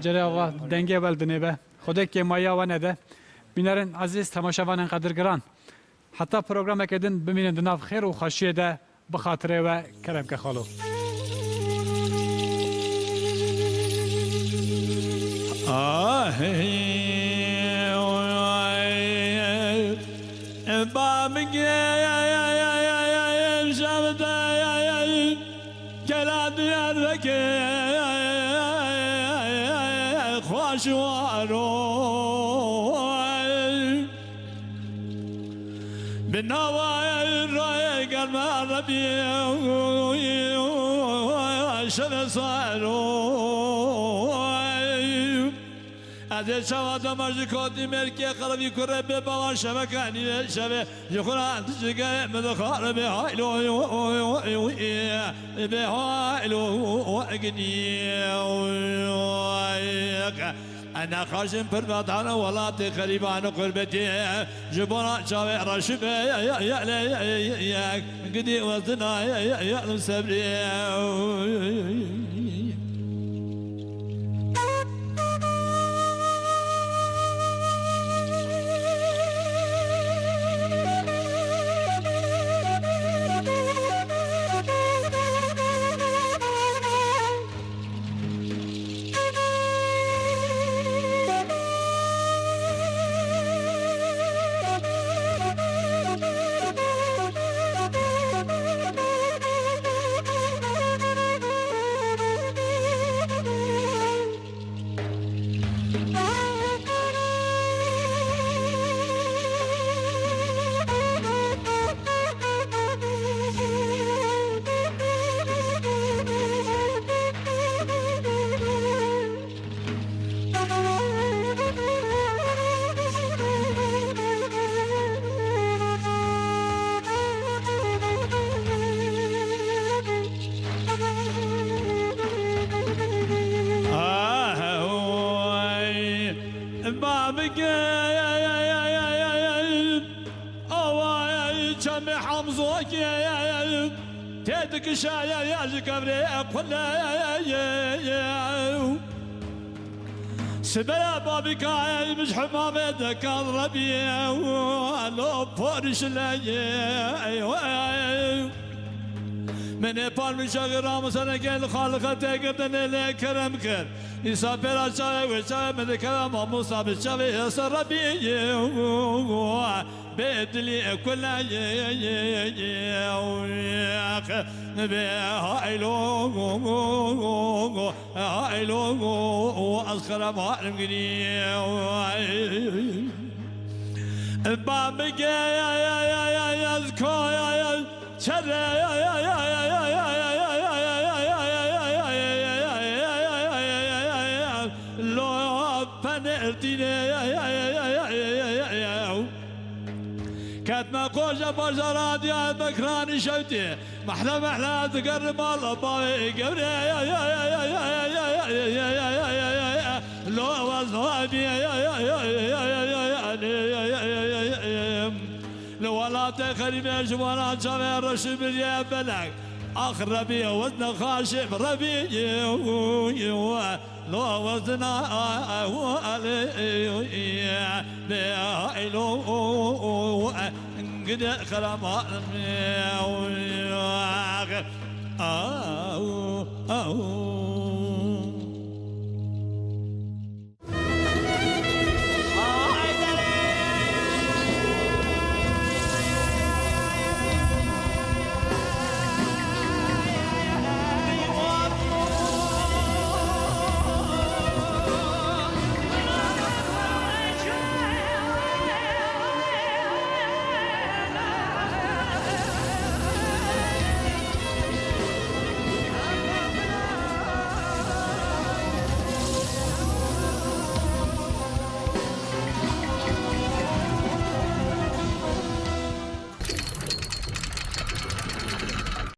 جره آقا دنگه بلدنه به خدا که مایا و نده بینرن عزیز تماشاوان قدرگران حتی پروگرام کردن ببینن دناف خیر و خوشی ده بخاطره و کرم که خالو بنوای رای گرم عربی شب سارو از شواد مرج کودی مرکی قلبی کره به باور شبکانی شب یخوران تجگه مدخار به هایلو به هایلو اگنی أنا خاشم فربطان ولاتي خريبان قربتي جبنا شاوي رشب يا قدي وزنا يا صبري تدك شايا يا جكبري قلا سبلا بابي كاي مش حمامه ذكر ربيع لو فورش لا من پال میشه رام سر گل خالق تگردن ل کرم کر ایسا پر چای و چای من کرم موسی بچای سر ربی بدلی کل به هایلو اذكر ما علمني بابك يا اذكر يا شر كاتما قوجة بجرات يا بكراني شوتي محلى محلى تقرب الله باي قبري لو وصابي لو ولا تخرب جوانا شامي رشب يا بلك اخر ربيع وزن خاشم ربيع لو وزنا لو قد خلم أو